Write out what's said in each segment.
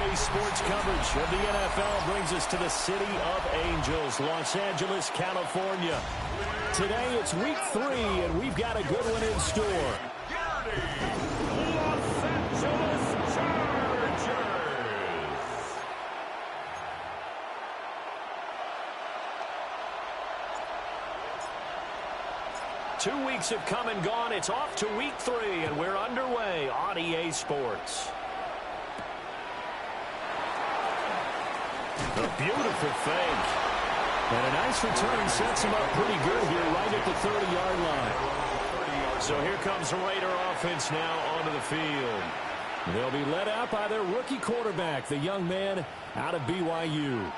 Today's sports coverage of the NFL brings us to the City of Angels, Los Angeles, California. Today it's week 3, and we've got a good one in store. Los Angeles Chargers. 2 weeks have come and gone. It's off to week 3, and we're underway on EA Sports. A beautiful fake. And a nice return sets him up pretty good here right at the 30-yard line. So here comes the Raider offense now onto the field. They'll be led out by their rookie quarterback, the young man out of BYU.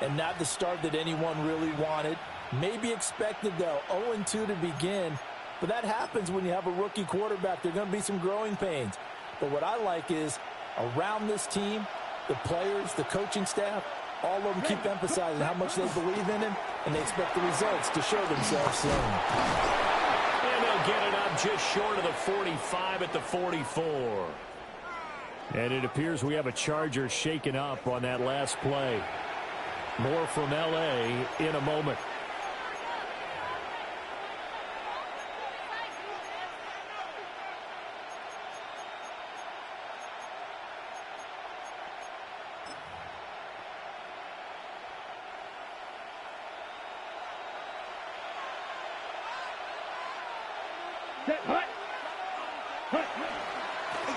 And not the start that anyone really wanted. Maybe expected, though, 0-2 to begin. But that happens when you have a rookie quarterback. There are going to be some growing pains. But what I like is around this team, the players, the coaching staff, all of them keep emphasizing how much they believe in him, and they expect the results to show themselves soon. And they'll get it up just short of the 45 at the 44. And it appears we have a Charger shaken up on that last play. More from L.A. in a moment.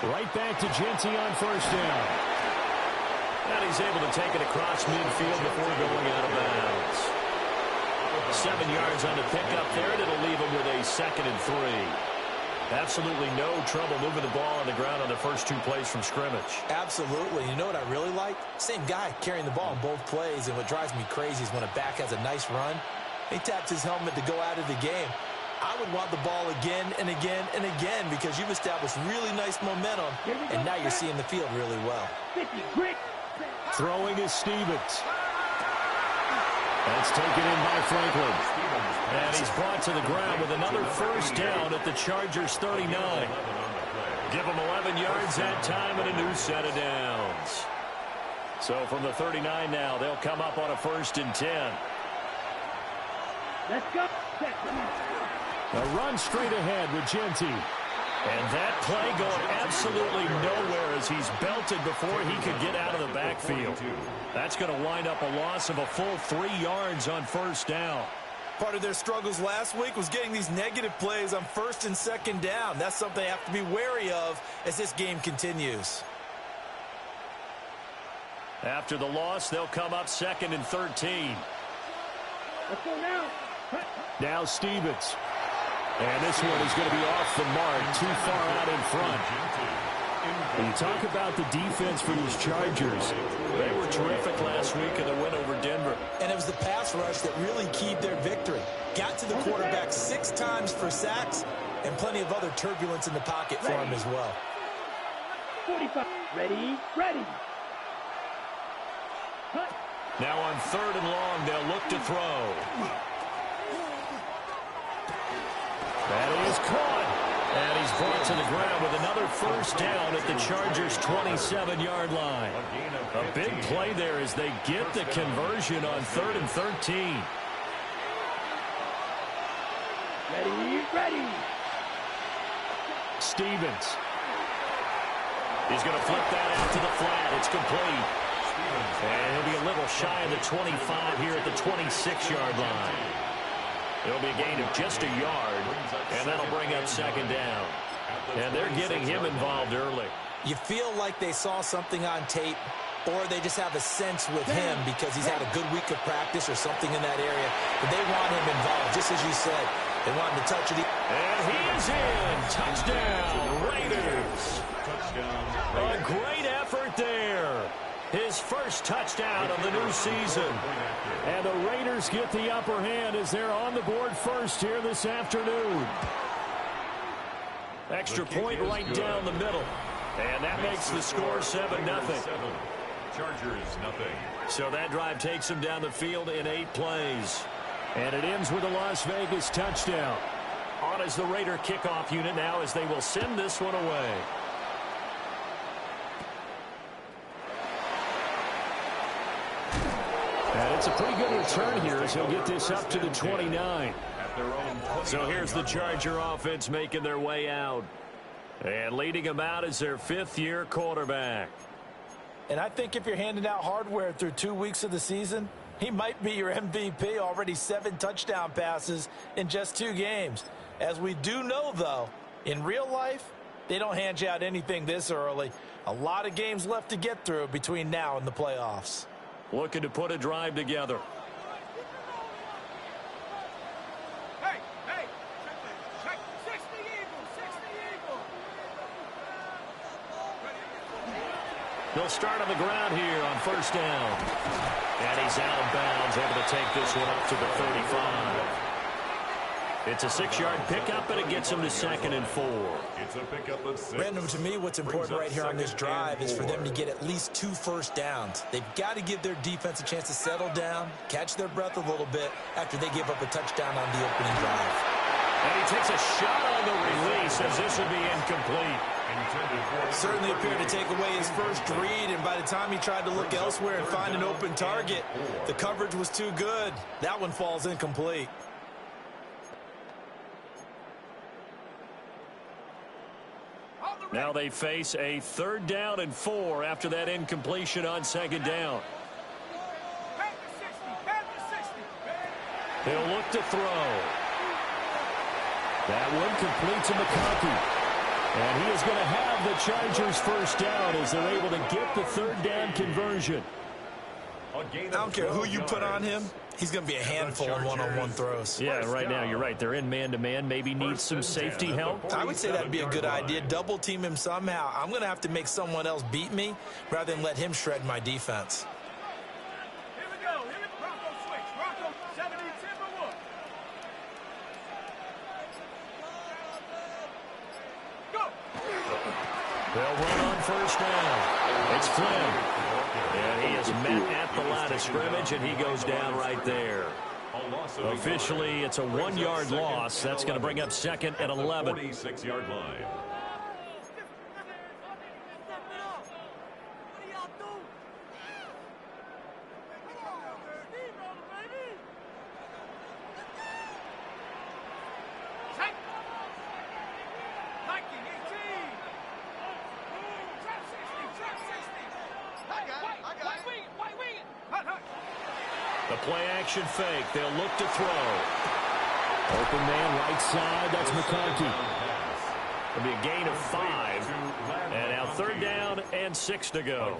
Right back to Genty on first down. And he's able to take it across midfield before going out of bounds. 7 yards on the pickup there, and it'll leave him with a 2nd and 3. Absolutely no trouble moving the ball on the ground on the first 2 plays from scrimmage. Absolutely. You know what I really like? Same guy carrying the ball in both plays, and what drives me crazy is when a back has a nice run, he taps his helmet to go out of the game. I would want the ball again and again and again because you've established really nice momentum, and now you're seeing the field really well. Throwing is Stevens. That's taken in by Franklin. And he's brought to the ground with another first down at the Chargers' 39. Give him 11 yards that time and a new set of downs. So from the 39 now, they'll come up on a 1st and 10. Let's go. A run straight ahead with Genty. And that play going absolutely nowhere as he's belted before he could get out of the backfield. That's going to wind up a loss of a full 3 yards on first down. Part of their struggles last week was getting these negative plays on 1st and 2nd down. That's something they have to be wary of as this game continues. After the loss, they'll come up 2nd and 13. Let's go now. Now Stevens. And this one is going to be off the mark, too far out in front. When you talk about the defense for these Chargers, they were terrific last week in the win over Denver. And it was the pass rush that really keyed their victory. Got to the quarterback 6 times for sacks and plenty of other turbulence in the pocket for him as well. 45. Ready. Now on 3rd and long, they'll look to throw. That is caught. And he's brought to the ground with another first down at the Chargers' 27-yard line. A big play there as they get the conversion on 3rd and 13. Ready. Stevens. He's going to flip that out to the flat. It's complete. And he'll be a little shy of the 25 here at the 26-yard line. It'll be a gain of just a yard, and that'll bring up 2nd down. And they're getting him involved early. You feel like they saw something on tape, or they just have a sense with him because he's had a good week of practice or something in that area. But they want him involved, just as you said. They want him to touch it. And he is in. Touchdown, Raiders. A great effort there. His first touchdown of the new season. And the Raiders get the upper hand as they're on the board first here this afternoon. Extra point right down the middle. And that makes the score 7-0. Chargers, nothing. So that drive takes them down the field in 8 plays. And it ends with a Las Vegas touchdown. On as the Raider kickoff unit now as they will send this one away. And it's a pretty good return here as he'll get this up to the 29. So here's the Charger offense making their way out. And leading them out is their fifth-year quarterback. And I think if you're handing out hardware through 2 weeks of the season, he might be your MVP. Already 7 touchdown passes in just 2 games. As we do know, though, in real life, they don't hand you out anything this early. A lot of games left to get through between now and the playoffs. Looking to put a drive together. They'll start on the ground here on first down. And he's out of bounds, able to take this one up to the 35. It's a 6-yard pickup, and it gets him to 2nd and 4. It's a pickup of 6. Random, to me, what's important right here on this drive is for them to get at least 2 first downs. They've got to give their defense a chance to settle down, catch their breath a little bit after they give up a touchdown on the opening drive. And he takes a shot on the release as this will be incomplete. Certainly appeared to take away his first read, and by the time he tried to look elsewhere and find an open target, the coverage was too good. That one falls incomplete. Now they face a 3rd down and 4 after that incompletion on 2nd down. He'll look to throw. That one complete to McConkey. And he is going to have the Chargers first down as they're able to get the 3rd down conversion. I don't care who you put on him. He's going to be a handful in one-on-one throws. Yeah, right now you're right. They're in man-to-man. Maybe needs some safety help. I would say that'd be a good idea. Double team him somehow. I'm going to have to make someone else beat me rather than let him shred my defense. Here we go. Bronco switch. Bronco 70 Timberwood. Go. They'll run on first down. It's Flynn. And he is met at the line of scrimmage, and he goes down right there. Officially, it's a 1-yard loss. That's going to bring up 2nd and 11. 46-yard line. The play-action fake. They'll look to throw. Open man right side. That's McConkey. It'll be a gain of 5. And now 3rd down and 6 to go.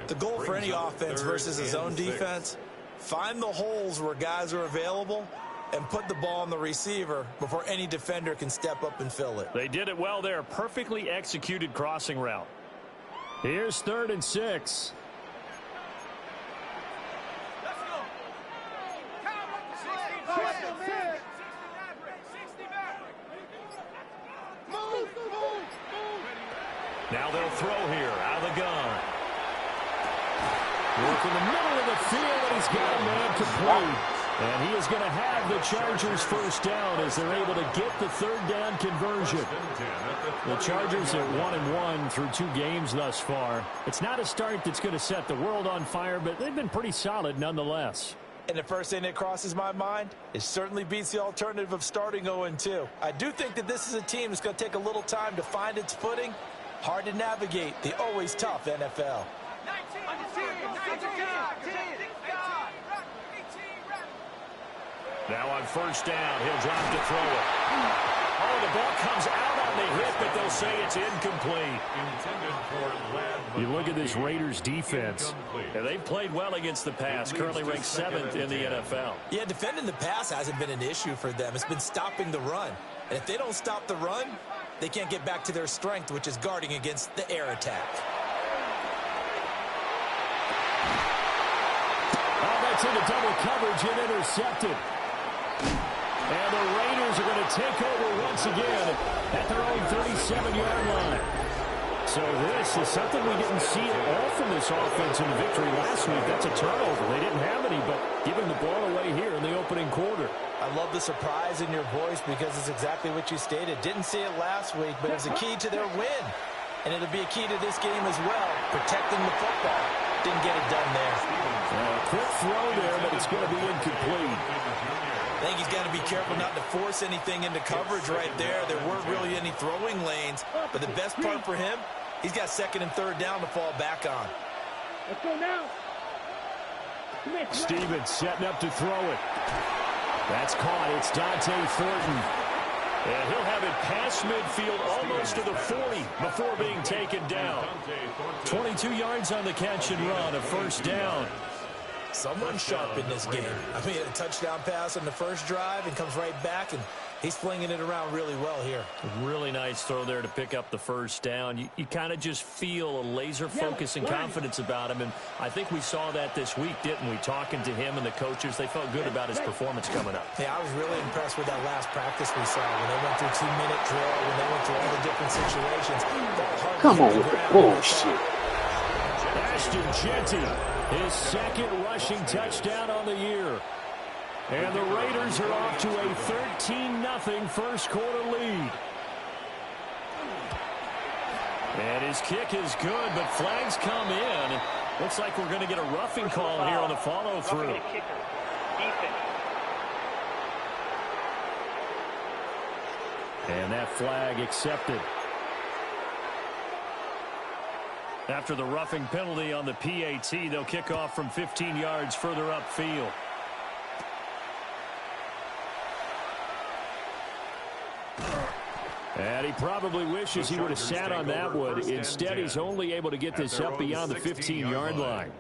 The goal for any offense versus his own defense, find the holes where guys are available and put the ball on the receiver before any defender can step up and fill it. They did it well there. Perfectly executed crossing route. Here's 3rd and 6. Now they'll throw here out of the gun. Work in the middle of the field, and he's got a man complete. And he is going to have the Chargers first down as they're able to get the 3rd down conversion. The Chargers are 1-1 through 2 games thus far. It's not a start that's going to set the world on fire, but they've been pretty solid nonetheless. And the first thing that crosses my mind, it certainly beats the alternative of starting 0-2. I do think that this is a team that's going to take a little time to find its footing. Hard to navigate the always tough NFL. Now on first down, he'll drop to throw it. Oh, the ball comes out on the hit, but they'll say it's incomplete. You look at this Raiders defense, and they've played well against the pass, currently ranked 7th in the NFL. Yeah, defending the pass hasn't been an issue for them. It's been stopping the run. And if they don't stop the run, they can't get back to their strength, which is guarding against the air attack. Oh, that's into double coverage and intercepted. And the Raiders are going to take over once again at their own 37-yard line. So this is something we didn't see at all from this offense in the victory last week. That's a turnover. They didn't have any, but giving the ball away here in the opening quarter. I love the surprise in your voice because it's exactly what you stated. Didn't see it last week, but it was a key to their win. And it'll be a key to this game as well, protecting the football. Didn't get it done there. Quick throw there, but it's going to be incomplete. I think he's got to be careful not to force anything into coverage right there. There weren't really any throwing lanes, but the best part for him, he's got second and third down to fall back on. Let's go now. Stevens setting up to throw it. That's caught. It's Dante Thornton. And he'll have it past midfield almost to the 40 before being taken down. 22 yards on the catch and run, a first down. Someone sharp in this game. I mean, a touchdown pass on the first drive and comes right back, and he's flinging it around really well here. Really nice throw there to pick up the first down. You kind of just feel a laser focus and confidence about him, and I think we saw that this week, didn't we? Talking to him and the coaches, they felt good about his performance coming up. Yeah, I was really impressed with that last practice we saw when they went through 2-minute drill, when they went through all the different situations. Come on with the bullshit. Ashton Jeanty, his second rushing touchdown on the year. And the Raiders are off to a 13-0 first quarter lead. And his kick is good, but flags come in. Looks like we're going to get a roughing call here on the follow-through. And that flag accepted. After the roughing penalty on the PAT, they'll kick off from 15 yards further upfield. And he probably wishes he would have sat on that one. Instead, he's only able to get this up beyond the 15-yard line.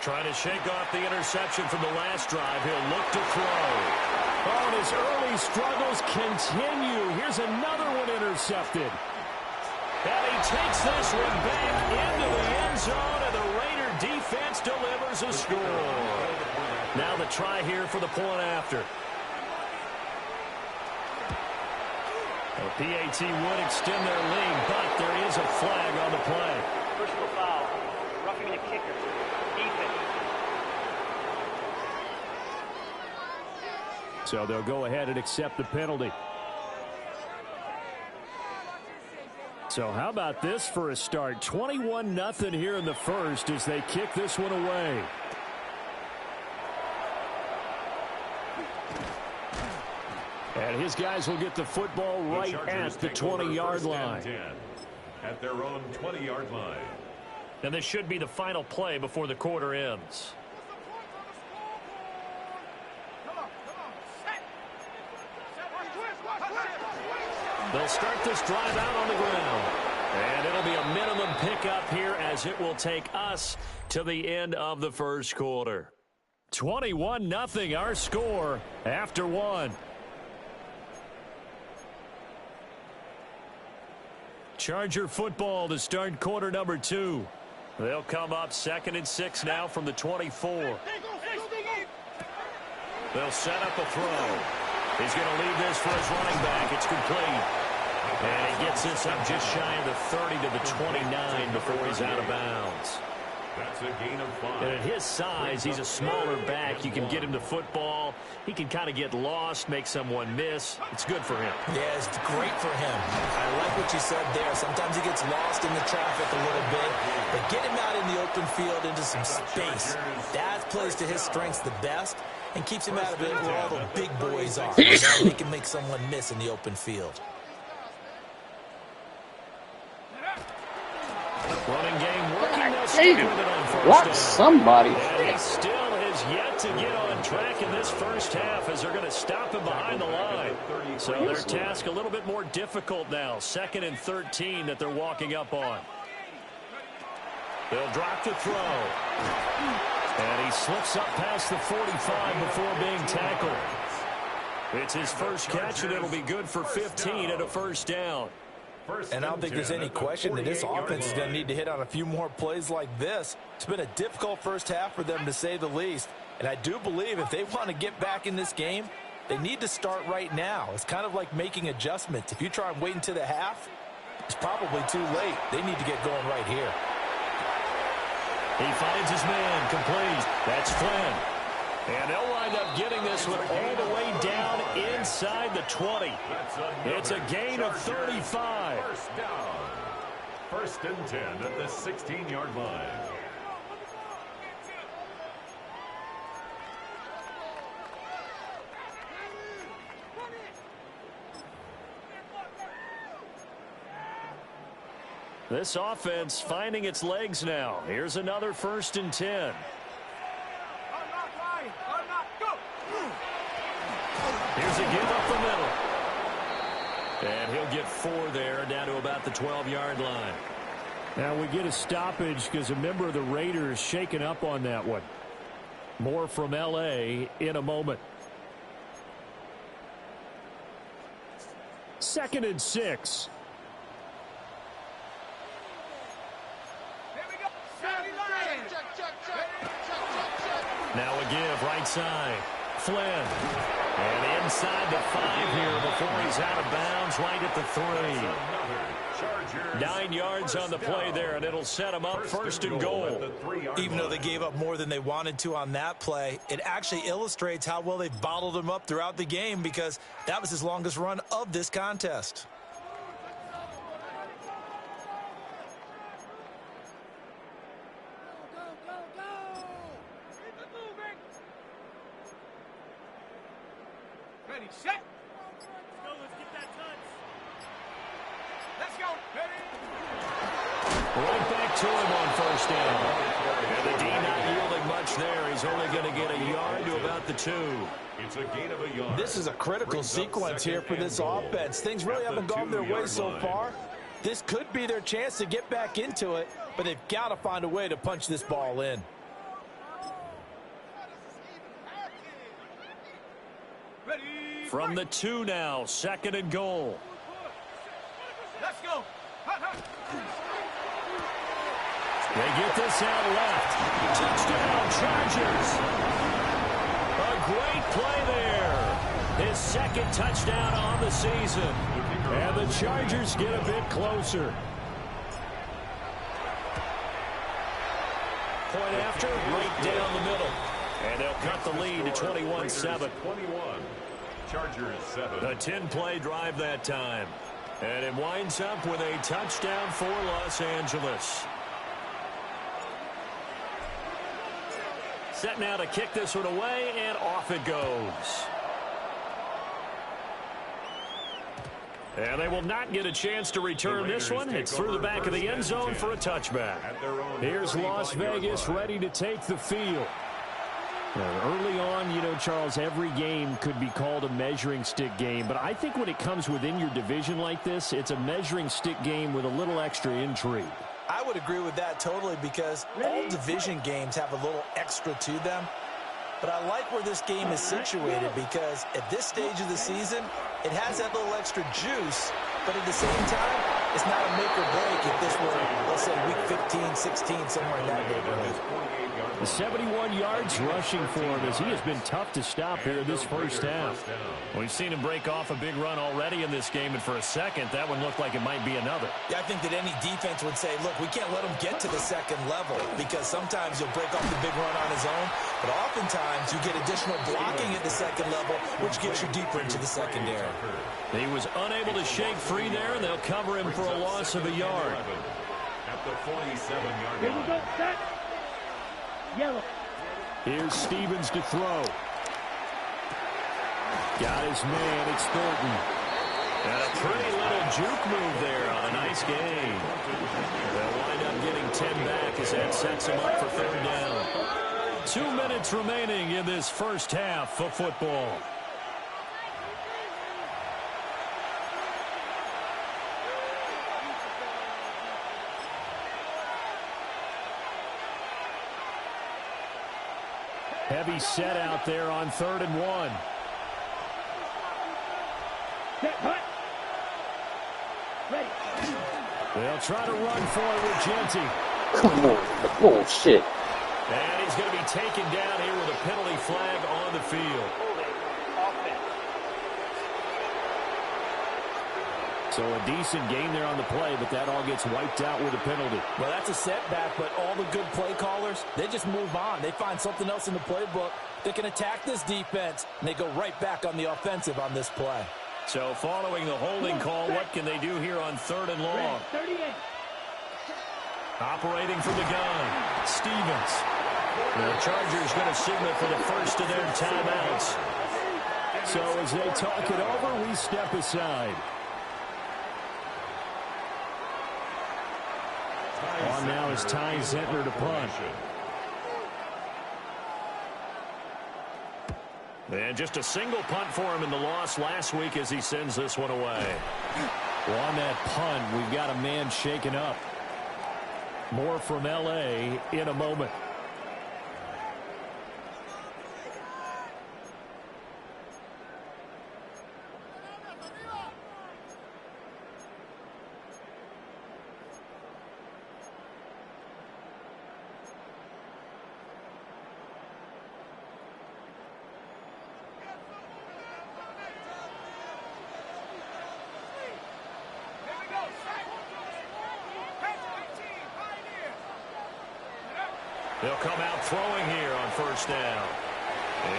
Trying to shake off the interception from the last drive. He'll look to throw. Oh, and his early struggles continue. Here's another one intercepted. And he takes this one back into the end zone, and the Raider defense delivers a score. Now the try here for the point after. The PAT would extend their lead, but there is a flag on the play. Personal foul. Roughing the kicker. So they'll go ahead and accept the penalty. So how about this for a start? 21-0 here in the first as they kick this one away. And his guys will get the football right at the 20-yard line. At their own 20-yard line. And this should be the final play before the quarter ends. They'll start this drive out on the ground. And it'll be a minimum pickup here as it will take us to the end of the first quarter. 21-0 our score after one. Charger football to start quarter number 2. They'll come up 2nd and 6 now from the 24. They'll set up a throw. He's going to leave this for his running back. It's complete. And he gets this up just shy of the 30 to the 29 before he's out of bounds. That's a gain of 5. And at his size, he's a smaller back. You can get him to football. He can kind of get lost, make someone miss. It's good for him. Yeah, it's great for him. I like what you said there. Sometimes he gets lost in the traffic a little bit. But get him out in the open field into some space. That plays to his strengths the best and keeps him out of it where all the big boys are. He can make someone miss in the open field. Running game working. They'll stick with it on first Block down. somebody. And he still has yet to get on track in this first half as they're going to stop him behind the line. So their task a little bit more difficult now. 2nd and 13 that they're walking up on. They'll drop the throw. And he slips up past the 45 before being tackled. It's his first catch, and it'll be good for 15 and a first down. And I don't think there's any question that this offense is going to need to hit on a few more plays like this. It's been a difficult first half for them, to say the least. And I do believe if they want to get back in this game, they need to start right now. It's kind of like making adjustments. If you try and wait until the half, it's probably too late. They need to get going right here. He finds his man, complete. That's Flynn. And they'll wind up getting this one all the way down inside the 20. It's a gain of 35. First down. First and 10 at the 16-yard line. This offense finding its legs now. Here's another first and 10. Here's a give up the middle. And he'll get 4 there, down to about the 12-yard line. Now we get a stoppage because a member of the Raiders shaken up on that one. More from L.A. in a moment. 2nd and 6. Now a give, right side. Flynn. And inside the 5 here before he's out of bounds, right at the 3. 9 yards on the play there, and it'll set him up first and goal. Even though they gave up more than they wanted to on that play, it actually illustrates how well they bottled him up throughout the game, because that was his longest run of this contest. Ready, set. Let's go, let's get that touch. Let's go. Ready. Right back to him on first down. And the D not yielding much there. He's only going to get a yard to about the 2. It's a gain of a yard. This is a critical sequence here for this offense. Things really haven't gone their way so far. This could be their chance to get back into it, but they've got to find a way to punch this ball in. From the 2 now, 2nd and goal. Let's go. They get this out left. Touchdown, Chargers. A great play there. His 2nd touchdown on the season. And the Chargers get a bit closer. Point after, right down the middle. And they'll cut the lead to 21-7. 21. Chargers 7. A 10-play drive that time. And it winds up with a touchdown for Los Angeles. Set now to kick this one away, and off it goes. And they will not get a chance to return this one. It's through the back of the end zone for a touchback. Here's Las Vegas ready to take the field. Early on, you know, Charles, every game could be called a measuring stick game. But I think when it comes within your division like this, it's a measuring stick game with a little extra intrigue. I would agree with that totally, because all division games have a little extra to them. But I like where this game is situated, because at this stage of the season, it has that little extra juice. But at the same time, it's not a make or break if this were, let's say, week 15, 16, somewhere in that neighborhood. 71 yards rushing for him, as he has been tough to stop here this first half. We've seen him break off a big run already in this game, and for a second, that one looked like it might be another. Yeah, I think that any defense would say, look, we can't let him get to the second level, because sometimes he'll break off the big run on his own, but oftentimes you get additional blocking at the second level, which gets you deeper into the secondary. He was unable to shake free there, and they'll cover him for a loss of a yard. At the 47-yard line. Here we go, set. Yellow. Here's Stevens to throw. Got his man. It's Thornton. And a pretty little juke move there on a nice game. They'll wind up getting 10 back as that sets them up for 3rd down. 2 minutes remaining in this first half of football. Heavy set out there on 3rd and 1. Ready. They'll try to run for it with Genty. Come on. Bullshit. And he's going to be taken down here with a penalty flag on the field. So a decent game there on the play, but that all gets wiped out with a penalty. Well, that's a setback, but all the good play callers, they just move on. They find something else in the playbook They can attack this defense, and they go right back on the offensive on this play. So following the holding call, what can they do here on 3rd and long? 38. Operating from the gun, Stevens. The Chargers going to signal for the first of their timeouts. So as they talk it over, we step aside. On now is Ty Zentner to punt. And just a single punt for him in the loss last week as he sends this one away. Well, on that punt, we've got a man shaken up. More from L.A. in a moment. They'll come out throwing here on 1st down.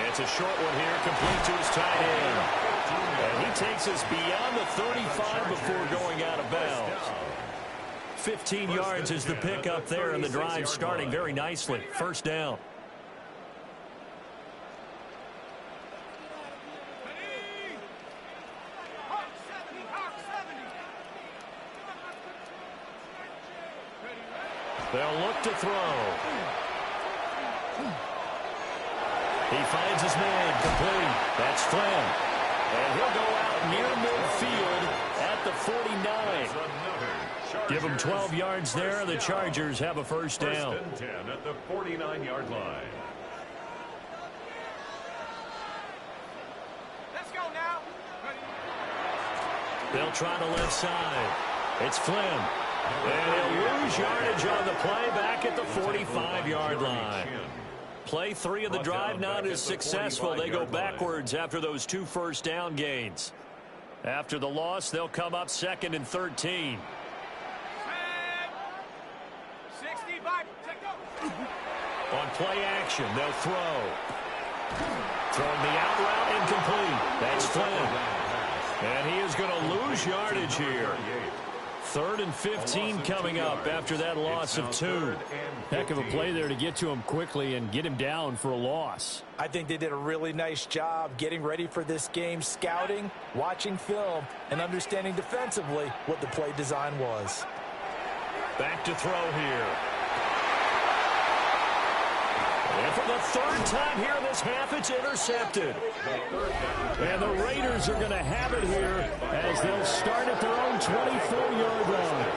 It's a short one here, complete to his tight end. And he takes us beyond the 35 before going out of bounds. 15 yards is the pickup there, and the drive starting very nicely. 1st down. They'll look to throw. He finds his man, complete. That's Flynn. And he'll go out near midfield at the 49. Give him 12 yards there. The Chargers have a 1st down. 1st and 10 at the 49-yard line. Let's go now. They'll try the left side. It's Flynn. And he'll lose yardage on the play back at the 45-yard line. Play 3 of the drive not as successful. They go backwards after those 2 first down gains. After the loss, they'll come up 2nd and 13. 65. On play action, they'll throw. Throwing the out route incomplete. That's Flynn. And he is going to lose yardage here. 3rd and 15 coming up after that loss of 2. Heck of a play there to get to him quickly and get him down for a loss. I think they did a really nice job getting ready for this game, scouting, watching film, and understanding defensively what the play design was. Back to throw here. And for the 3rd time here in this half, it's intercepted. And the Raiders are going to have it here as they'll start at their own 24-yard line.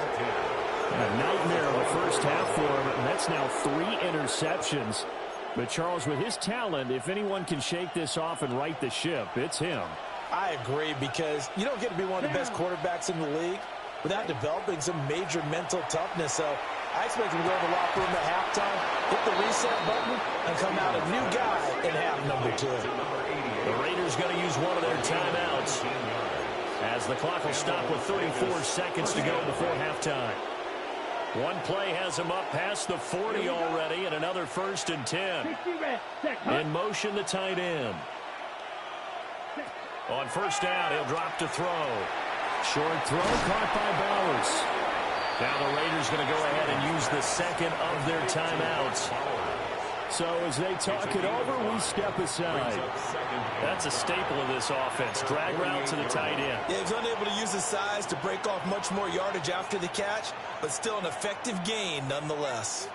A nightmare of a first half for him, and that's now 3 interceptions. But Charles, with his talent, if anyone can shake this off and right the ship, it's him. I agree, because you don't get to be one of the best quarterbacks in the league without developing some major mental toughness. So I expect him to go to the locker room at halftime, hit the reset button, and come out a new guy in half number 2. The Raiders going to use one of their timeouts as the clock will stop with 34 seconds to go before halftime. One play has him up past the 40 already, and another 1st and 10. In motion, the tight end. On 1st down, he'll drop to throw. Short throw caught by Bowers. Now the Raiders going to go ahead and use the 2nd of their timeouts. So as they talk it over, we step aside. That's a staple of this offense. Drag route to the tight end. Yeah, he's unable to use his size to break off much more yardage after the catch, but still an effective gain nonetheless.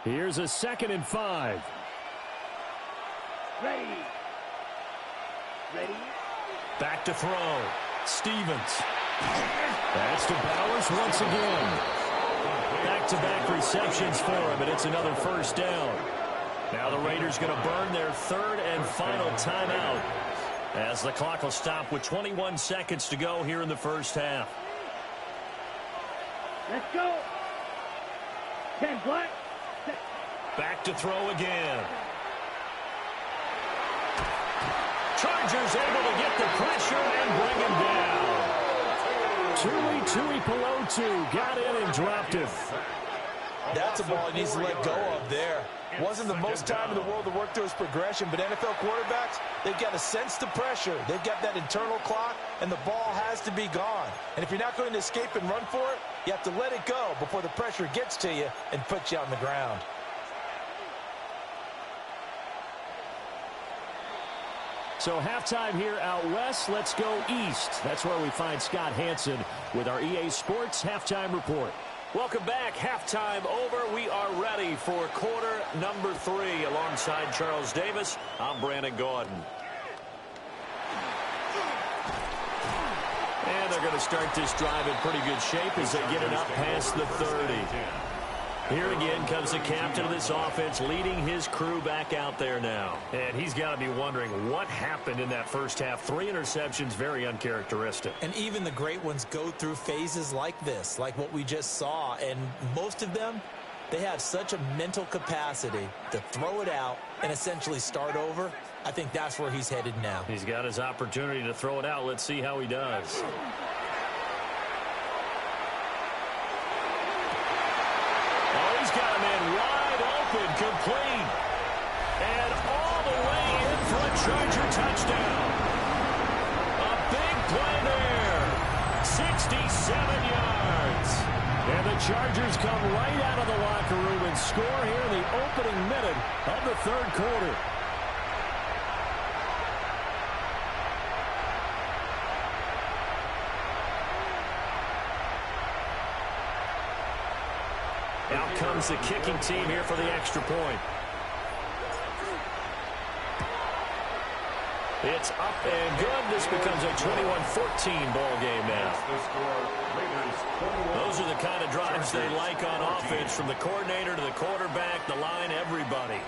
Here's a 2nd and 5. Ready. Back to throw. Stevens. That's to Bowers once again. Back-to-back receptions for him, and it's another 1st down. Now the Raiders going to burn their 3rd and final timeout as the clock will stop with 21 seconds to go here in the first half. Let's go. 10 black. Back to throw again. Chargers able to get the pressure and bring him down. Tui Pelotu got in and dropped him. That's a ball he needs to let go of there. Wasn't the most time in the world to work through his progression, but NFL quarterbacks, they've got to sense the pressure. They've got that internal clock, and the ball has to be gone. And if you're not going to escape and run for it, you have to let it go before the pressure gets to you and puts you on the ground. So halftime here out west. Let's go east. That's where we find Scott Hansen with our EA Sports Halftime Report. Welcome back. Halftime over. We are ready for quarter number 3. Alongside Charles Davis, I'm Brandon Gordon. And they're going to start this drive in pretty good shape as they get it up past the 30. Here again comes the captain of this offense, leading his crew back out there now. And he's got to be wondering what happened in that first half. 3 interceptions, very uncharacteristic. And even the great ones go through phases like this, like what we just saw. And most of them, they have such a mental capacity to throw it out and essentially start over. I think that's where he's headed now. He's got his opportunity to throw it out. Let's see how he does. He's got a man wide open, complete. And all the way in for a Charger touchdown. A big play there. 67 yards. And the Chargers come right out of the locker room and score here in the opening minute of the third quarter. Out comes the kicking team here for the extra point. It's up and good. This becomes a 21-14 ball game now. Those are the kind of drives they like on offense, from the coordinator to the quarterback, the line, everybody.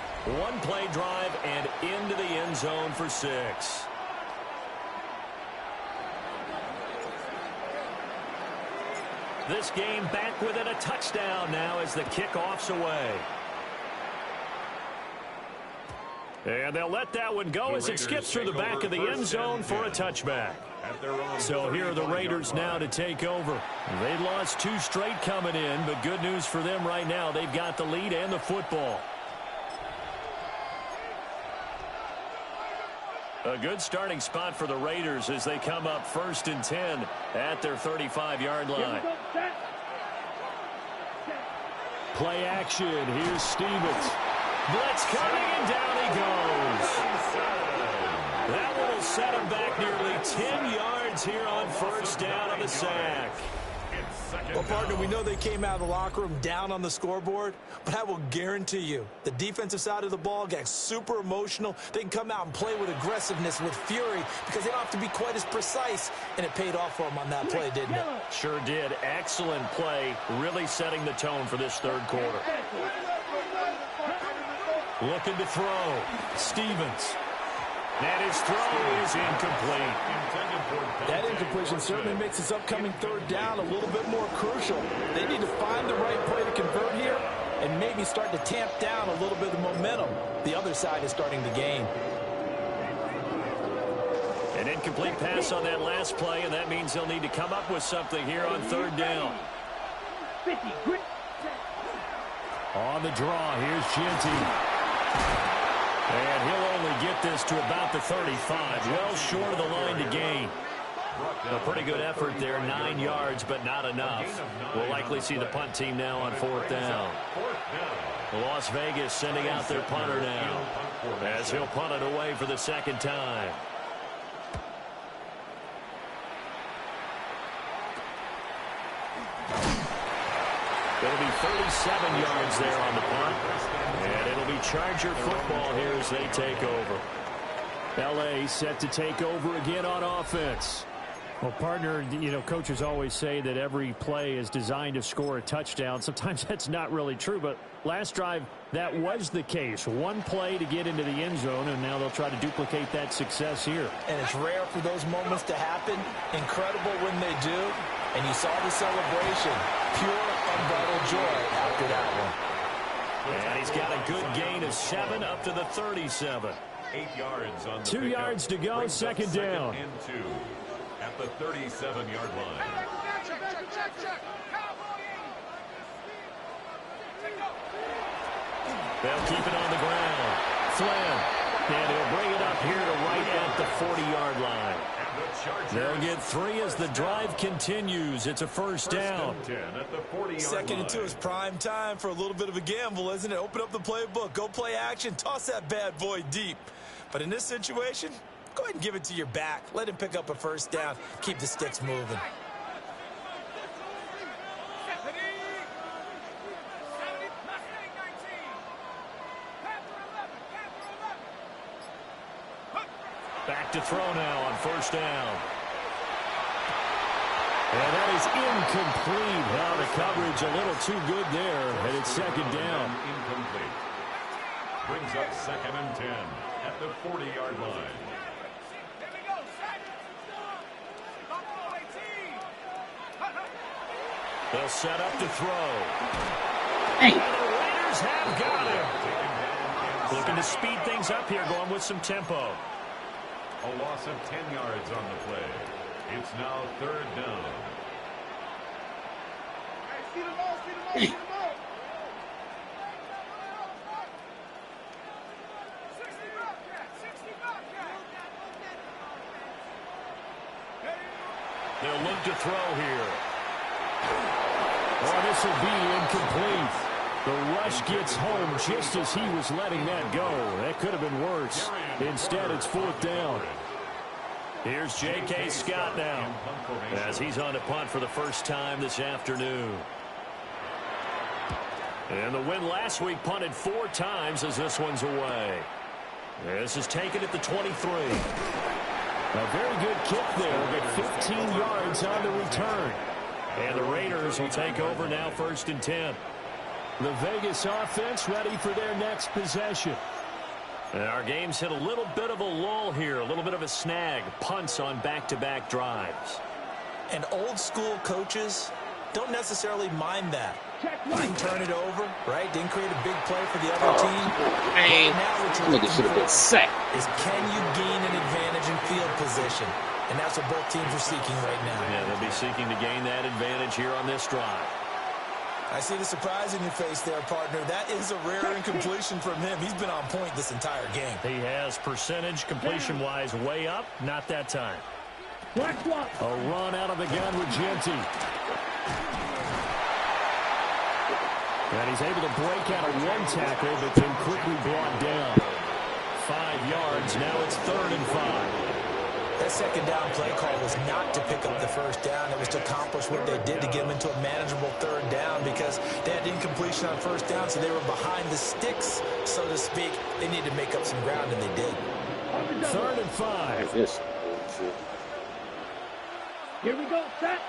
One play drive and into the end zone for 6. This game back within a touchdown now as the kickoff's away. And they'll let that one go as it skips through the back of the end zone for a touchback. So here are the Raiders now to take over. They lost 2 straight coming in, but good news for them right now. They've got the lead and the football. A good starting spot for the Raiders as they come up 1st and 10 at their 35-yard line. Play action. Here's Stevens. Blitz coming, and down he goes. That one will set him back nearly 10 yards here on 1st down on the sack. Well, partner, we know they came out of the locker room down on the scoreboard, but I will guarantee you the defensive side of the ball gets super emotional. They can come out and play with aggressiveness, with fury, because they don't have to be quite as precise, and it paid off for them on that play, didn't it? Sure did. Excellent play, really setting the tone for this third quarter. Looking to throw. Stevens. And his throw is incomplete. That incompletion certainly makes this upcoming 3rd down a little bit more crucial. They need to find the right play to convert here and maybe start to tamp down a little bit of momentum. The other side is starting to gain. An incomplete pass on that last play, and that means they'll need to come up with something here on 3rd down. On the draw, here's Genty. And he'll only get this to about the 35, well short of the line to gain. A pretty good effort there, 9 yards, but not enough. We'll likely see the punt team now on 4th down. Las Vegas sending out their punter now as he'll punt it away for the 2nd time. It'll be 37 yards there on the punt. And it'll be Charger football here as they take over. L.A. set to take over again on offense. Well, partner, you know, coaches always say that every play is designed to score a touchdown. Sometimes that's not really true, but last drive, that was the case. One play to get into the end zone, and now they'll try to duplicate that success here. And it's rare for those moments to happen. Incredible when they do. And you saw the celebration. Pure, unbridled joy after that one. And he's got a good gain of 7 up to the 37. 8 yards on the 2 yards to go, 2nd down. And 2 at the 37-yard line. They'll keep it on the ground. Flynn. And he'll bring it up here to right at the 40-yard line. They'll get 3 as the drive continues. It's a first down. Second and 2 is prime time for a little bit of a gamble, isn't it? Open up the playbook. Go play action. Toss that bad boy deep. But in this situation, go ahead and give it to your back. Let him pick up a first down. Keep the sticks moving. Back to throw now on first down. And that is incomplete. Now the coverage a little too good there, and it's second down. Incomplete. Brings up 2nd and 10 at the 40-yard line. They'll set up to throw. Hey. And the Raiders have got him. Looking to speed things up here, going with some tempo. A loss of 10 yards on the play. It's now 3rd down. They'll look to throw here. Oh, this will be incomplete. The rush gets home just as he was letting that go. That could have been worse. Instead, it's 4th down. Here's J.K. Scott now as he's on to punt for the first time this afternoon. And the win last week punted 4 times as this one's away. This is taken at the 23. A very good kick there, but 15 yards on the return. And the Raiders will take over now 1st and 10. The Vegas offense ready for their next possession. And our game's hit a little bit of a lull here, a little bit of a snag. Punts on back-to-back drives. And old-school coaches don't necessarily mind that. You can turn it over, right? Didn't create a big play for the other team. Man, Now what you're nigga looking should have been sacked. is can you gain an advantage in field position? And that's what both teams are seeking right now. Yeah, they'll be seeking to gain that advantage here on this drive. I see the surprise in your face there, partner. That is a rare incompletion from him. He's been on point this entire game. He has percentage completion-wise way up. Not that time. A run out of the gun with Genty. And he's able to break out of one tackle, but then quickly brought down. 5 yards. Now it's 3rd and 5. That second down play call was not to pick up the first down. It was to accomplish what they did to get them into a manageable 3rd down because they had incompletion on first down, so they were behind the sticks, so to speak. They needed to make up some ground, and they did. 3rd and 5. This. Here we go, set.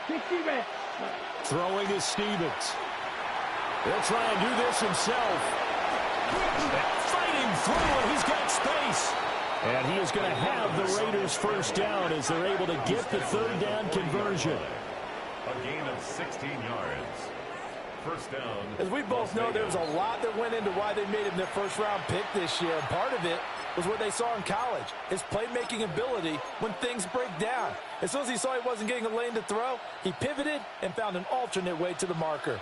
60 reps. Throwing is Stevens. He'll try and do this himself. Fighting through, and he's got space. And he is going to have the Raiders first down as they're able to get the 3rd down conversion. A gain of 16 yards. First down. As we both know, there was a lot that went into why they made him their first-round pick this year. And part of it was what they saw in college, his playmaking ability when things break down. As soon as he saw he wasn't getting a lane to throw, he pivoted and found an alternate way to the marker.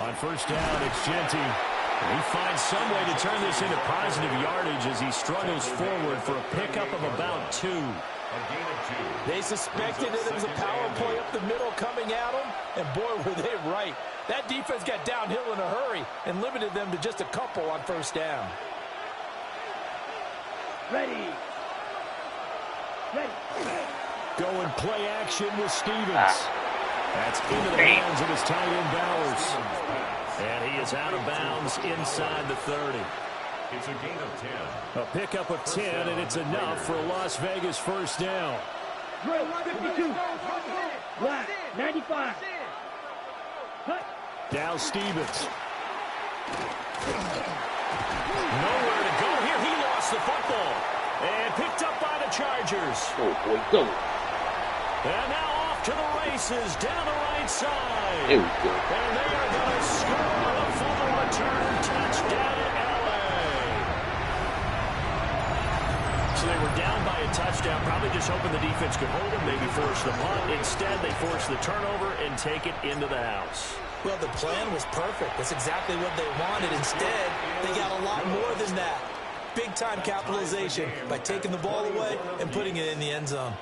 On first down, it's Genty. He finds some way to turn this into positive yardage as he struggles forward for a pickup of about 2. A gain of 2. They suspected it was a power play up the middle coming at them, and boy, were they right. That defense got downhill in a hurry and limited them to just a couple on first down. Ready. Going play action with Stevens. That's into the hands of his tight end Bowers. And he is out of bounds inside the 30. It's a gain of 10. A pickup of 10, and it's enough for a Las Vegas first down. Drill 52. Black 95. Now Stevens. Nowhere to go here. He lost the football. And picked up by the Chargers. Oh, boy, go. And now off to the races down the right side. There we go. And they are going to score the full return touchdown, LA. So they were down by a touchdown, probably just hoping the defense could hold him, maybe force the punt. Instead, they force the turnover and take it into the house. Well, the plan was perfect. That's exactly what they wanted. Instead, they got a lot more than that. Big-time capitalization by taking the ball away and putting it in the end zone.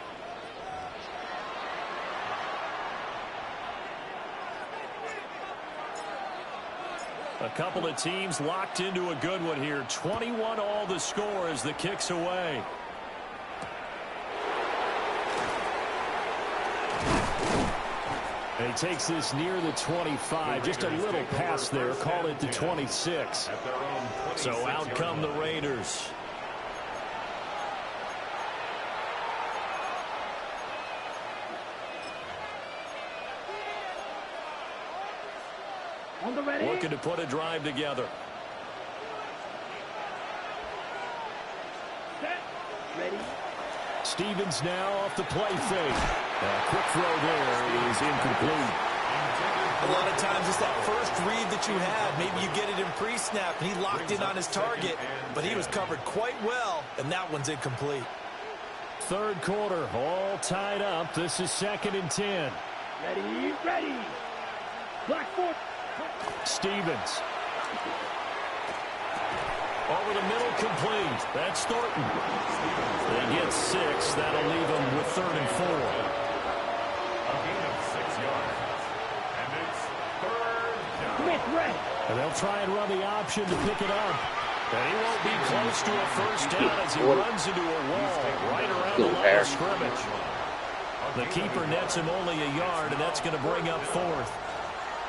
A couple of teams locked into a good one here. 21 all the score as the kick's away. And he takes this near the 25. Just a little pass there. Call it to 26. So out come the Raiders. Looking to put a drive together. Ready. Stevens now off the play fake. Quick throw there is incomplete. A lot of times it's that first read that you have. Maybe you get it in pre-snap, and he locked in on his target, but he was covered quite well, and that one's incomplete. Third quarter, all tied up. This is 2nd and 10. Ready, ready. Black foot. Stevens. Over the middle, complete. That's Thornton. They get 6. That'll leave them with 3rd and 4. A gain of 6 yards. And it's 3rd down. Smith, red. And they'll try and run the option to pick it up. And he won't be close to a first down as he runs into a wall right around the line of scrimmage. The keeper nets him only a yard, and that's going to bring up 4th.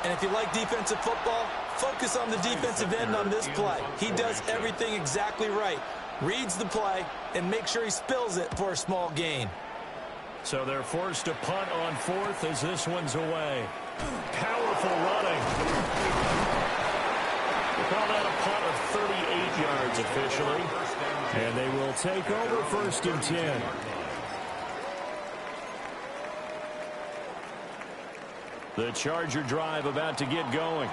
And if you like defensive football, focus on the defensive end on this play. He does everything exactly right. Reads the play and makes sure he spills it for a small gain. So they're forced to punt on 4th as this one's away. Powerful running. We'll call that a punt of 38 yards officially. And they will take over 1st and 10. The Charger drive about to get going.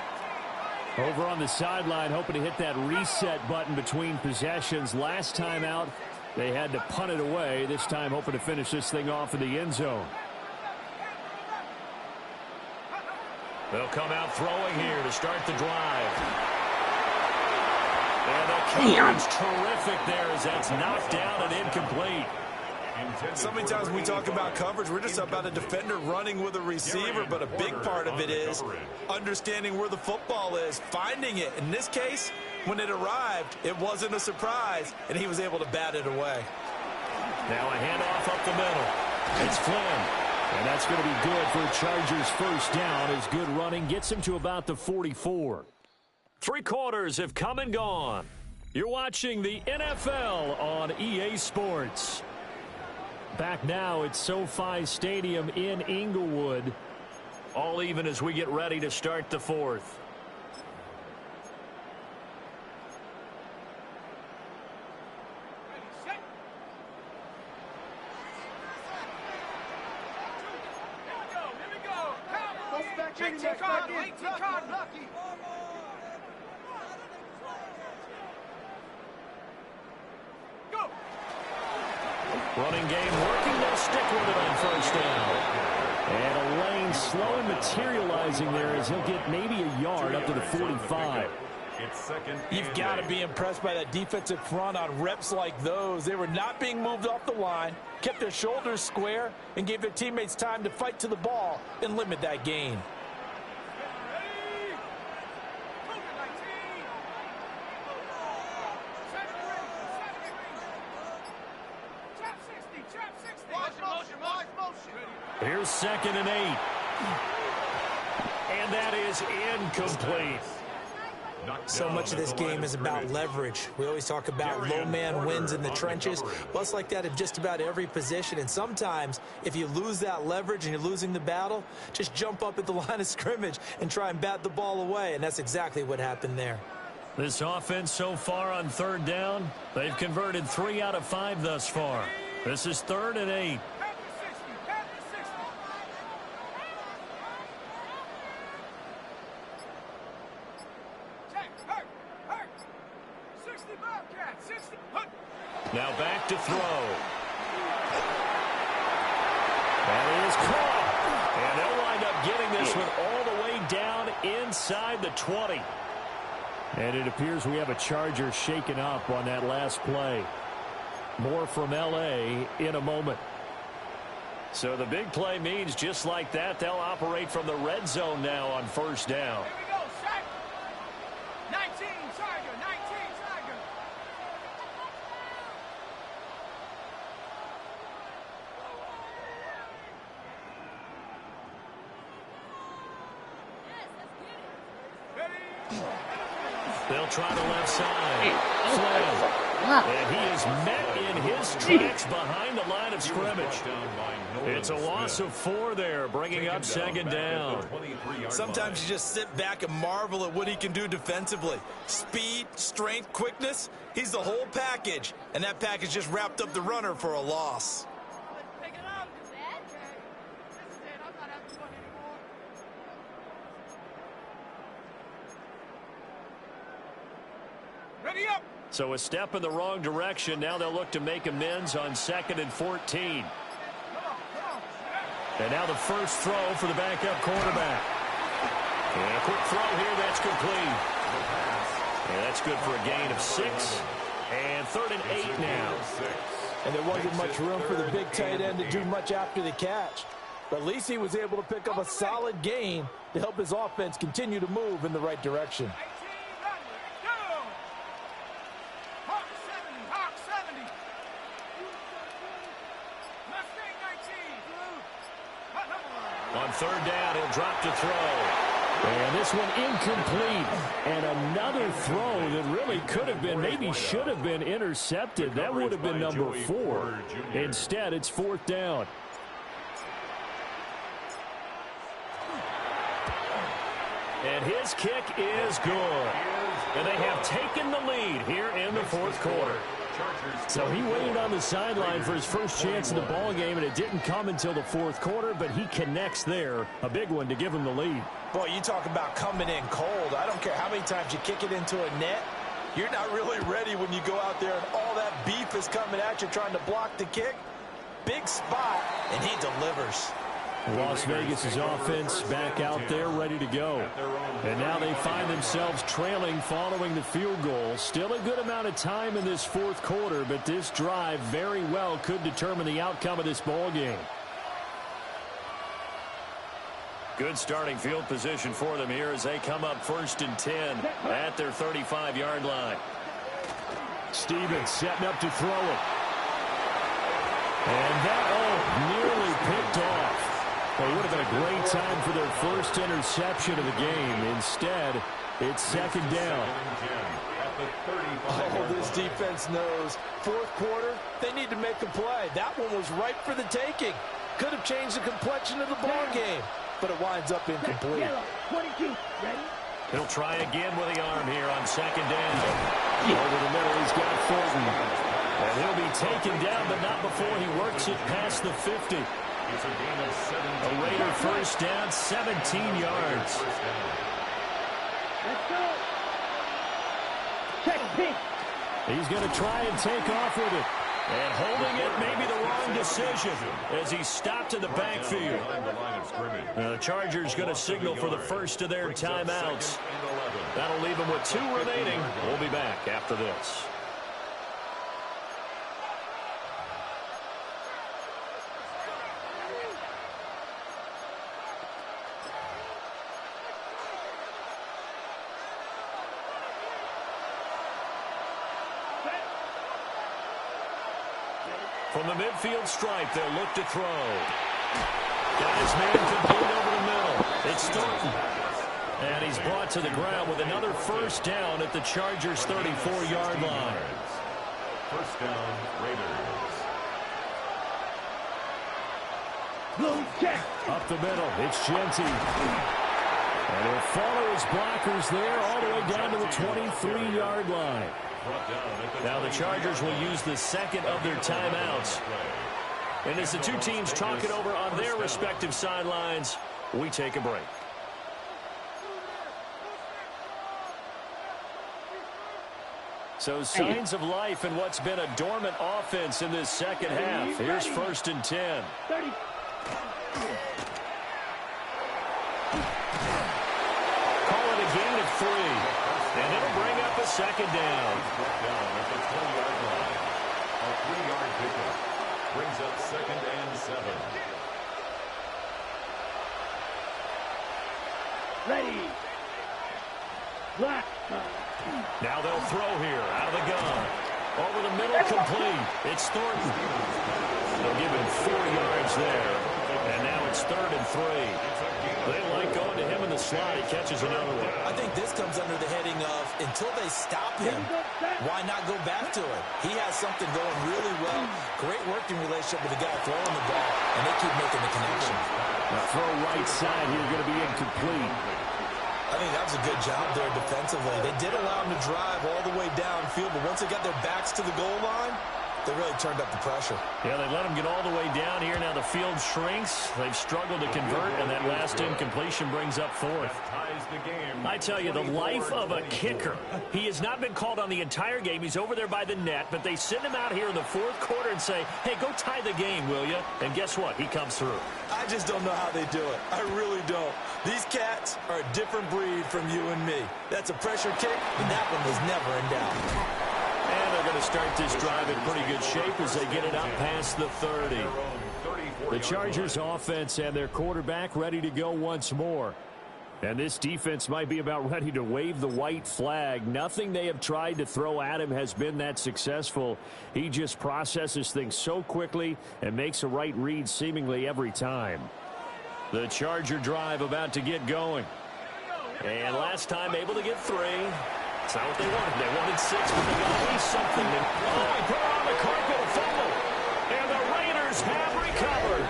Over on the sideline, hoping to hit that reset button between possessions. Last time out, they had to punt it away. This time, hoping to finish this thing off in the end zone. They'll come out throwing here to start the drive. And the coverage terrific there as that's knocked down and incomplete. So many times when we talk about coverage, we're just about a defender running with a receiver, but a big part of it is understanding where the football is, finding it. In this case, when it arrived, it wasn't a surprise, and he was able to bat it away. Now a handoff up the middle. It's Flynn. And that's going to be good for Chargers' first down as good running gets him to about the 44. 3 quarters have come and gone. You're watching the NFL on EA Sports. Back now at SoFi Stadium in Inglewood. All even as we get ready to start the 4th. Running game working. They'll stick with it on 1st down. And a lane slowly materializing there as he'll get maybe a yard up to the 45. You've got to be impressed by that defensive front on reps like those. They were not being moved off the line, kept their shoulders square, and gave their teammates time to fight to the ball and limit that gain. Here's 2nd and 8. And that is incomplete. So much of this game is about leverage. We always talk about low man wins in the trenches. Well, it's like that in just about every position. And sometimes, if you lose that leverage and you're losing the battle, just jump up at the line of scrimmage and try and bat the ball away. And that's exactly what happened there. This offense so far on 3rd down, they've converted 3 out of 5 thus far. This is 3rd and 8. Now back to throw. That is caught. And they'll wind up getting this one all the way down inside the 20. And it appears we have a Charger shaken up on that last play. More from L.A. in a moment. So the big play means just like that, they'll operate from the red zone now on first down. Here we go, set. 19, Charger, 19, Charger. They'll try the left side. And he is met in his tracks behind the line of scrimmage. It's a loss of 4 there, bringing up second down. Sometimes you just sit back and marvel at what he can do defensively. Speed, strength, quickness, he's the whole package. And that package just wrapped up the runner for a loss. Pick it up. This is it. I'm not having fun anymore. Ready up. So a step in the wrong direction. Now they'll look to make amends on 2nd and 14. And now the first throw for the backup quarterback. And a quick throw here. That's complete. And that's good for a gain of 6. And 3rd and 8 now. And there wasn't much room for the big tight end to do much after the catch. But at least he was able to pick up a solid gain to help his offense continue to move in the right direction. 18, run. Go. Hawk 70, Hawk 70. Mustang 19. On 3rd down, he'll drop to throw. And this one incomplete. And another throw that really could have been, maybe should have been intercepted. That would have been number 4. Instead, it's 4th down. And his kick is good. And they have taken the lead here in the 4th quarter. So he waited on the sideline for his first chance in the ball game, and it didn't come until the 4th quarter, but he connects there. A big one to give him the lead. Boy, you talk about coming in cold. I don't care how many times you kick it into a net. You're not really ready when you go out there and all that beef is coming at you trying to block the kick. Big spot, and he delivers. Las Vegas' offense back out there ready to go. And now they find themselves trailing following the field goal. Still a good amount of time in this 4th quarter, but this drive very well could determine the outcome of this ball game. Good starting field position for them here as they come up 1st and 10 at their 35-yard line. Stevens setting up to throw it. And that, nearly picked off. Well, it would have been a great time for their first interception of the game. Instead, it's 2nd down. Oh, this defense knows. 4th quarter, they need to make a play. That one was ripe for the taking. Could have changed the complexion of the ball game, but it winds up incomplete. 22, ready? He'll try again with the arm here on 2nd down. Over the middle, he's got Fulton. And he'll be taken down, but not before he works it past the 50. It's a gain of 17. A Raider first down, 17 yards. Let's go. Check pitch. He's going to try and take off with it. And holding it may be the wrong decision as he stopped in the backfield. The Chargers going to signal for the first of their timeouts. That'll leave them with 2 remaining. We'll be back after this. From the midfield stripe, they'll look to throw. Got his man complete over the middle. It's Thornton. And he's brought to the ground with another first down at the Chargers' 34-yard line. First down, Raiders. Blue check. Up the middle, it's Genty. And he'll follow his blockers there all the way down to the 23-yard line. Now the Chargers will use the second of their timeouts. And as the two teams talk it over on their respective sidelines, we take a break. So signs of life in what's been a dormant offense in this second half. Here's 1st and 10. 30. Call it a gain of 3. And it'll bring up a second down. Down at the 20-yard line. A 3-yard pickup. Brings up 2nd and 7. Ready. Black. Now they'll throw here out of the gun. Over the middle, complete. It's Thornton. They'll give him 4 yards there. And now it's 3rd and 3. They like going to him in the slot. He catches another one. I think this comes under the heading of until they stop him, why not go back to it? He has something going really well. Great working relationship with the guy throwing the ball, and they keep making the connection. Now throw right side here, going to be incomplete. I think that was a good job there defensively. They did allow him to drive all the way downfield, but once they got their backs to the goal line, they really turned up the pressure. Yeah, they let him get all the way down here. Now the field shrinks. They've struggled to convert, and that last incompletion brings up 4th. Ties the game. I tell you, the life of a kicker. He has not been called on the entire game. He's over there by the net, but they send him out here in the 4th quarter and say, hey, go tie the game, will you? And guess what? He comes through. I just don't know how they do it. I really don't. These cats are a different breed from you and me. That's a pressure kick, and that one was never in doubt. And they're going to start this drive in pretty good shape as they get it up past the 30. The Chargers offense and their quarterback ready to go once more. And this defense might be about ready to wave the white flag. Nothing they have tried to throw at him has been that successful. He just processes things so quickly and makes a right read seemingly every time. The Charger drive about to get going. And last time able to get 3. It's not what they wanted. They wanted 6, but they got at least something. And, he put it on the carpet, a fumble. And the Raiders have recovered.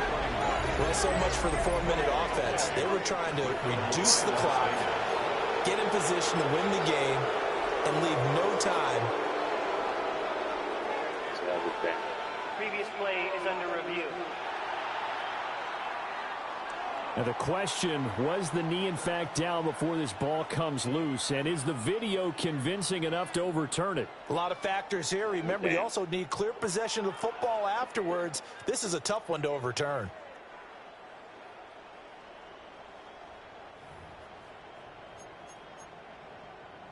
Well, so much for the 4-minute offense. They were trying to reduce the clock, get in position to win the game, and leave no time. Previous play is under review. Now the question, was the knee in fact down before this ball comes loose? And is the video convincing enough to overturn it? A lot of factors here. Remember, you also need clear possession of the football afterwards. This is a tough one to overturn.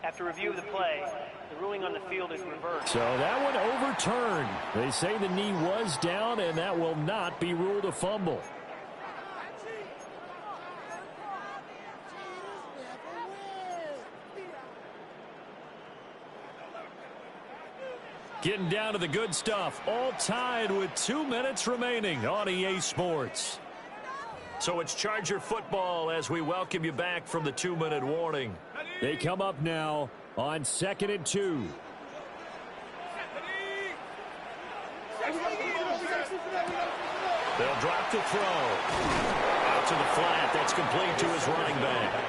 After review of the play, the ruling on the field is reversed. So that one overturned. They say the knee was down, and that will not be ruled a fumble. Getting down to the good stuff, all tied with 2 minutes remaining on EA Sports. So it's Charger football as we welcome you back from the 2-minute warning. They come up now on 2nd and 2. They'll drop to throw. Out to the flat. That's complete to his running back.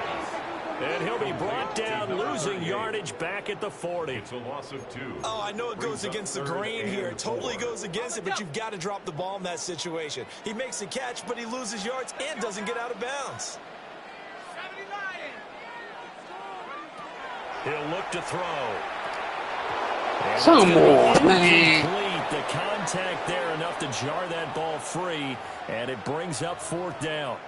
And he'll be brought down, losing yardage back at the 40. It's a loss of 2. Oh, I know it goes against the grain here. It totally goes against it, but you've got to drop the ball in that situation. He makes the catch, but he loses yards and doesn't get out of bounds. He'll look to throw. Come on, man. The contact there enough to jar that ball free, and it brings up 4th down.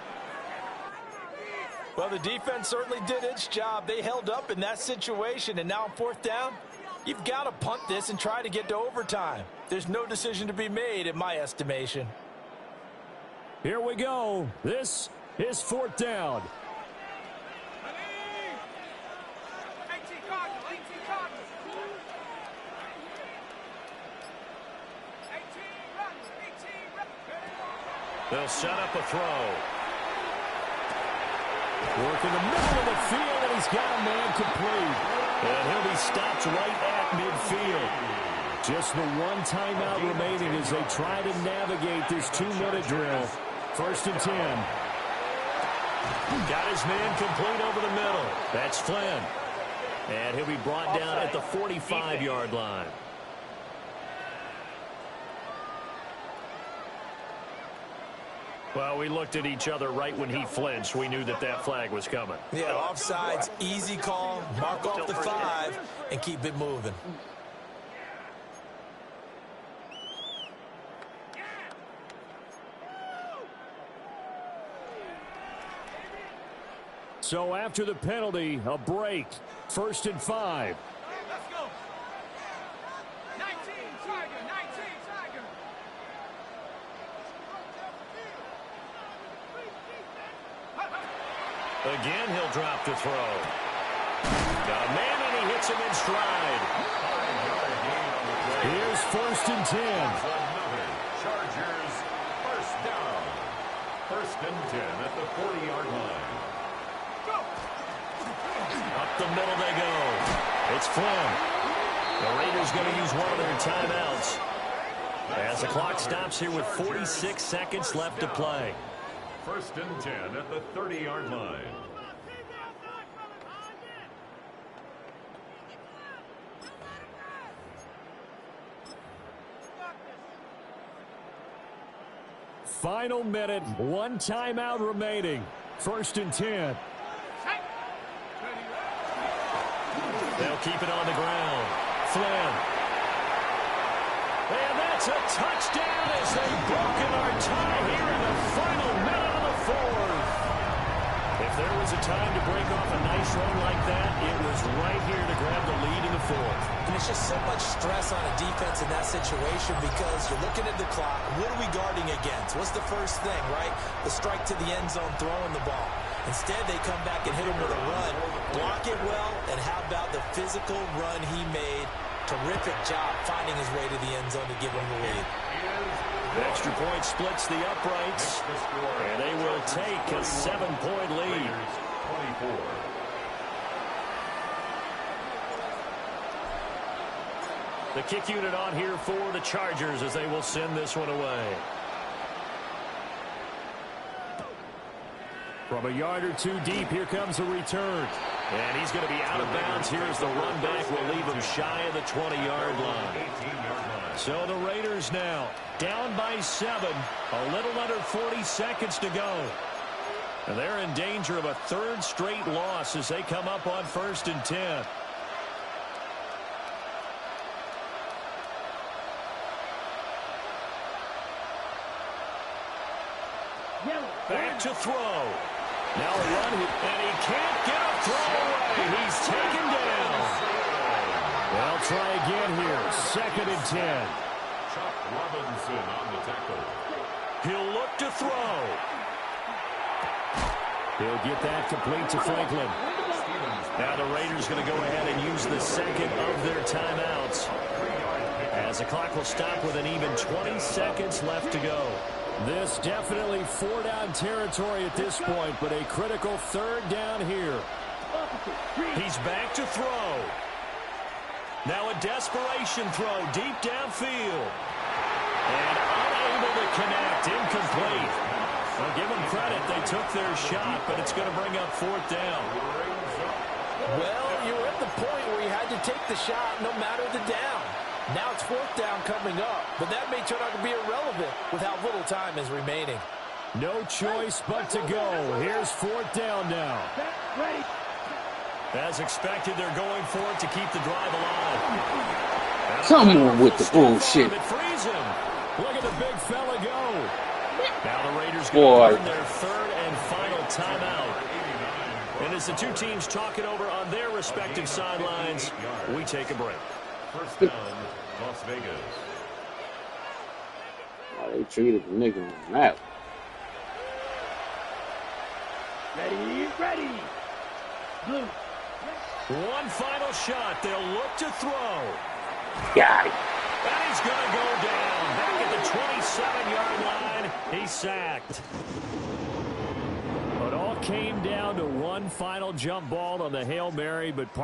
Well, the defense certainly did its job. They held up in that situation, and now on 4th down, you've got to punt this and try to get to overtime. There's no decision to be made in my estimation. Here we go. This is 4th down. They'll set up a throw. Work in the middle of the field, and he's got a man complete. And he'll be stopped right at midfield. Just the one timeout remaining as they try to navigate this 2-minute drill. 1st and 10. Got his man complete over the middle. That's Flynn. And he'll be brought down at the 45-yard line. Well, we looked at each other right when he flinched. We knew that that flag was coming. Yeah, offsides, easy call, mark off the 5, and keep it moving. So after the penalty, a break. 1st and 5. Let's go. 19, Tiger, 19, Tiger. Again, he'll drop to throw. Got a man, and he hits him in stride. Here's 1st and 10. Another Chargers first down. 1st and 10 at the 40-yard line. Up the middle they go. It's Flynn. The Raiders going to use one of their timeouts as the clock stops here with 46 seconds left to play. 1st and 10 at the 30-yard line. Final minute, 1 timeout remaining. 1st and 10. They'll keep it on the ground. Flynn. And that's a touchdown as they've broken our tie here in the final minute of the 4th. If there was a time to break off a nice run like that, it was right here to grab the lead in the 4th. And it's just so much stress on a defense in that situation because you're looking at the clock. What are we guarding against? What's the first thing, right? The strike to the end zone, throwing the ball. Instead, they come back and hit him with a run. Block it well, and how about the physical run he made? Terrific job finding his way to the end zone to give him the lead. The extra point splits the uprights, and they will take a 7-point lead. 24. The kick unit on here for the Chargers as they will send this one away. From a yard or two deep, here comes a return. And he's going to be out of bounds here as the run back will leave him shy of the 20-yard line. So the Raiders now down by 7, a little under 40 seconds to go. And they're in danger of a 3rd straight loss as they come up on 1st and 10. Back to throw. Now a run, and he can't get a throw away. He's taken down. They'll try again here. 2nd and 10. Chuck Robinson on the tackle. He'll look to throw. He'll get that complete to Franklin. Now the Raiders going to go ahead and use the 2nd of their timeouts as the clock will stop with an even 20 seconds left to go. This definitely 4-down territory at this point, but a critical 3rd down here. He's back to throw. Now a desperation throw deep downfield. And unable to connect, incomplete. Well, give them credit, they took their shot, but it's going to bring up 4th down. Well, you were at the point where you had to take the shot no matter the down. Now it's 4th down coming up, but that may turn out to be irrelevant with how little time is remaining. No choice but to go. Here's 4th down now. As expected, they're going for it to keep the drive alive. Come on with the bullshit. It frees him. Look at the big fella go. Now the Raiders going to earn their 3rd and final timeout. And as the two teams talk it over on their respective sidelines, we take a break. 1st down, Las Vegas. Oh, they treated the nigga out. Ready. Blue. One final shot. They'll look to throw. Got it. And he's going to go down. Back at the 27-yard line. He's sacked. It all came down to one final jump ball on the Hail Mary, but